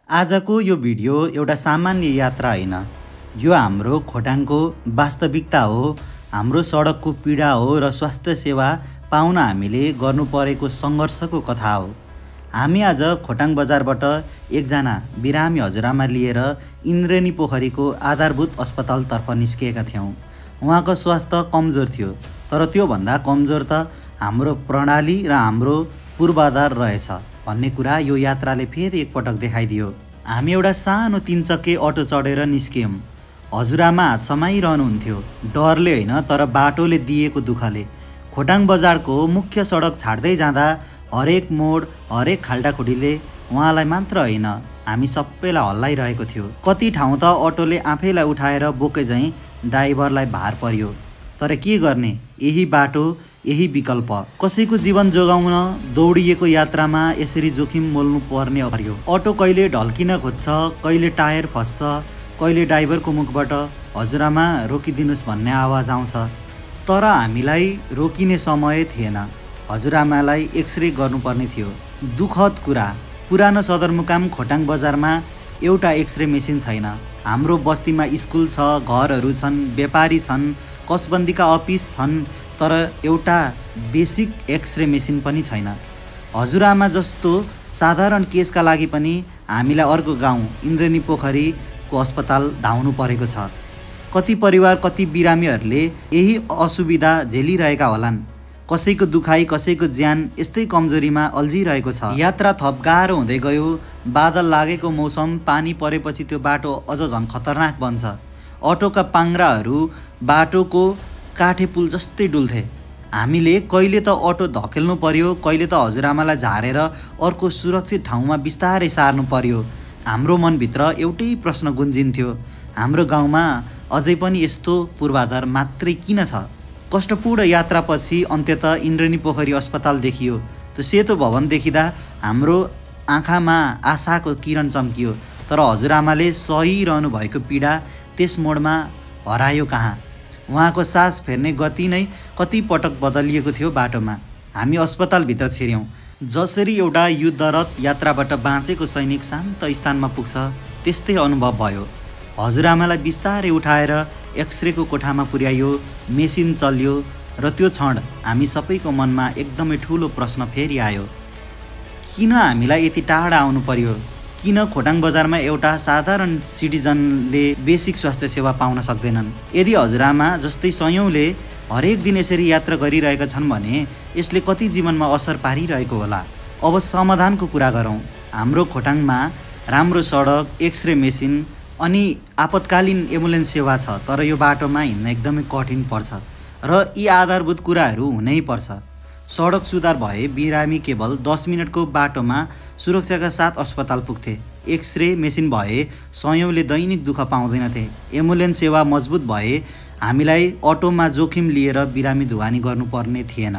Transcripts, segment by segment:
आजको यो भिडियो एउटा सामान्य यात्रा होइन, यो हाम्रो खोटाङको वास्तविकता हो। हाम्रो सडकको पीडा हो र स्वास्थ्य सेवा पाउन हामीले गर्नु परेको सङ्घर्षको कथा हो। हामी आज खोटाङ बजारबाट एकजना बिरामी हजुरआमा लिएर इन्द्रेणी पोखरीको आधारभूत अस्पतालतर्फ निस्किएका थियौँ। उहाँको स्वास्थ्य कमजोर थियो, तर त्योभन्दा कमजोर त हाम्रो प्रणाली र हाम्रो पूर्वाधार रहेछ भन्ने कुरा यो यात्राले फेरि एकपटक देखाइदियो। हामी एउटा सानो 3 चक्के अटो चढेर निस्क्यौँ। हजुरआमा हात समाइरहनुहुन्थ्यो, डरले होइन तर बाटोले दिएको दुःखले। खोटाङ बजारको मुख्य सडक छाड्दै जाँदा हरेक मोड, हरेक खाल्डाखुडीले उहाँलाई मात्र होइन, हामी सबैलाई हल्लाइरहेको थियो। कति ठाउँ त अटोले आफैलाई उठाएर बोके झैँ ड्राइभरलाई भार पर्यो। तर के गर्ने, यही बाटो, यही विकल्प। कसैको जीवन जोगाउन दौडिएको यात्रामा यसरी जोखिम मोल्नु पर्ने पर्यो। अटो कहिले ढल्किन खोज्छ, कहिले टायर फस्छ, कहिले ड्राइभरको मुखबाट हजुरआमा रोकिदिनुहोस् भन्ने आवाज आउँछ। तर हामीलाई रोकिने समय थिएन। हजुरआमालाई एक्सरे गर्नुपर्ने थियो। दुःखद कुरा, पुरानो सदरमुकाम खोटाङ बजारमा एउटा एक्सरे मेसिन छैन। हाम्रो बस्तीमा स्कुल छ, घरहरू छन्, व्यापारी छन्, कसबन्दीका अफिस छन्, तर एउटा बेसिक एक्सरे मेसिन पनि छैन। हजुरआमा जस्तो साधारण केसका लागि पनि हामीलाई अर्को गाउँ इन्द्रेणी पोखरीको अस्पताल धाउनु परेको छ। कति परिवार, कति बिरामीहरूले यही असुविधा झेलिरहेका होलान्। कसैको दुखाइ, कसैको ज्यान यस्तै कमजोरीमा अल्झिरहेको छ। यात्रा थप गाह्रो हुँदै गयो। बादल लागेको मौसम, पानी परेपछि त्यो बाटो अझ झन् खतरनाक बन्छ। अटोका पाङ्ग्राहरू बाटोको काठे पुल जस्तै डुल्थे। हामीले कहिले त अटो धकेल्नु पर्यो, कहिले त हजुरआमालाई झारेर अर्को सुरक्षित ठाउँमा बिस्तारै सार्नु पर्यो। हाम्रो मनभित्र एउटै प्रश्न गुन्जिन्थ्यो, हाम्रो गाउँमा अझै पनि यस्तो पूर्वाधार मात्रै किन छ? कष्टपूर्ण यात्रापछि अन्ततः इन्द्रेणी पोखरी अस्पताल देखियो। त्यो सेतो भवन देखिँदा हाम्रो आँखामा आशाको किरण चम्कियो। तर हजुरआमाले सहिरहनु भएको पीडा त्यस मोडमा हरायो कहाँ? उहाँको सास फेर्ने गति नै कति पटक बदलिएको थियो बाटोमा। हामी अस्पतालभित्र छिर्यौँ। जसरी एउटा युद्धरत यात्राबाट बाँचेको सैनिक शान्त स्थानमा पुग्छ, त्यस्तै अनुभव भयो। हजुरआमालाई बिस्तारै उठाएर एक्सरेको कोठामा पुर्याइयो, मेसिन चल्यो र त्यो क्षण हामी सबैको मनमा एकदमै ठुलो प्रश्न फेरि आयो। किन हामीलाई यति टाढा आउनु पर्यो? किन खोटाङ बजारमा एउटा साधारण सिटिजनले बेसिक स्वास्थ्य सेवा पाउन सक्दैनन्? यदि हजुरआमा जस्तै सयौँले हरेक दिन यसरी यात्रा गरिरहेका छन् भने यसले कति जीवनमा असर पारिरहेको होला? अब समाधानको कुरा गरौँ। हाम्रो खोटाङमा राम्रो सडक, एक्सरे मेसिन अनि आपतकालीन एम्बुलेन्स सेवा छ, तर यो बाटोमा हिँड्न एकदमै कठिन पर्छ र यी आधारभूत कुराहरू हुनै पर्छ। सडक सुधार भए बिरामी केवल 10 मिनटको बाटोमा सुरक्षाका साथ अस्पताल पुग्थे। एक्सरे मेसिन भए सयौँले दैनिक दुःख पाउँदैनथे। एम्बुलेन्स सेवा मजबुत भए हामीलाई अटोमा जोखिम लिएर बिरामी धुवानी गर्नुपर्ने थिएन।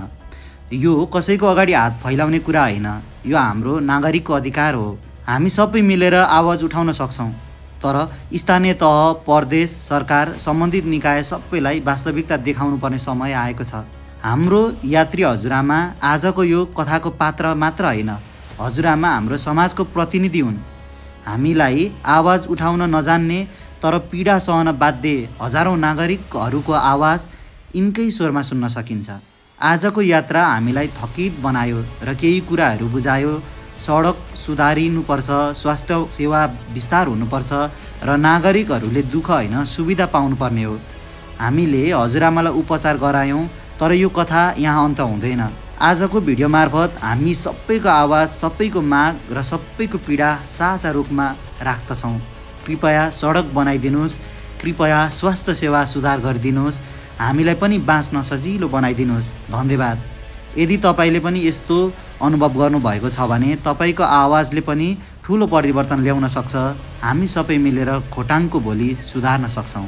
यो कसैको अगाडि हात फैलाउने कुरा होइन, यो हाम्रो नागरिकको अधिकार हो। हामी सबै मिलेर आवाज उठाउन सक्छौँ। तर स्थानीय तह, प्रदेश सरकार, सम्बन्धित निकाय सबैलाई वास्तविकता देखाउनु पर्ने समय आएको छ। हाम्रो यात्री हजुरआमा आजको यो कथाको पात्र मात्र होइन, हजुरआमा हाम्रो समाजको प्रतिनिधि हुन्। हामीलाई आवाज उठाउन नजान्ने तर पीडा सहन बाध्य हजारौँ नागरिकहरूको आवाज यिनकै स्वरमा सुन्न सकिन्छ। आजको यात्रा हामीलाई थकित बनायो र केही कुराहरू बुझायो। सडक सुधारिनुपर्छ, स्वास्थ्य सेवा विस्तार हुनुपर्छ र नागरिकहरूले दुःख होइन सुविधा पाउनुपर्ने हो। हामीले हजुरआमालाई उपचार गरायौँ, तर यो कथा यहाँ अन्त हुँदैन। आजको भिडियो मार्फत हामी सबैको आवाज, सबैको माग र सबैको पीडा साझा रूपमा राख्दछौँ। कृपया सडक बनाइदिनुहोस्, कृपया स्वास्थ्य सेवा सुधार गरिदिनुहोस्, हामीलाई पनि बाँच्न सजिलो बनाइदिनुहोस्। धन्यवाद। यदि तपाईँले पनि यस्तो अनुभव गर्नुभएको छ भने तपाईँको आवाजले पनि ठुलो परिवर्तन ल्याउन सक्छ। हामी सबै मिलेर खोटाङको भोलि सुधार्न सक्छौँ।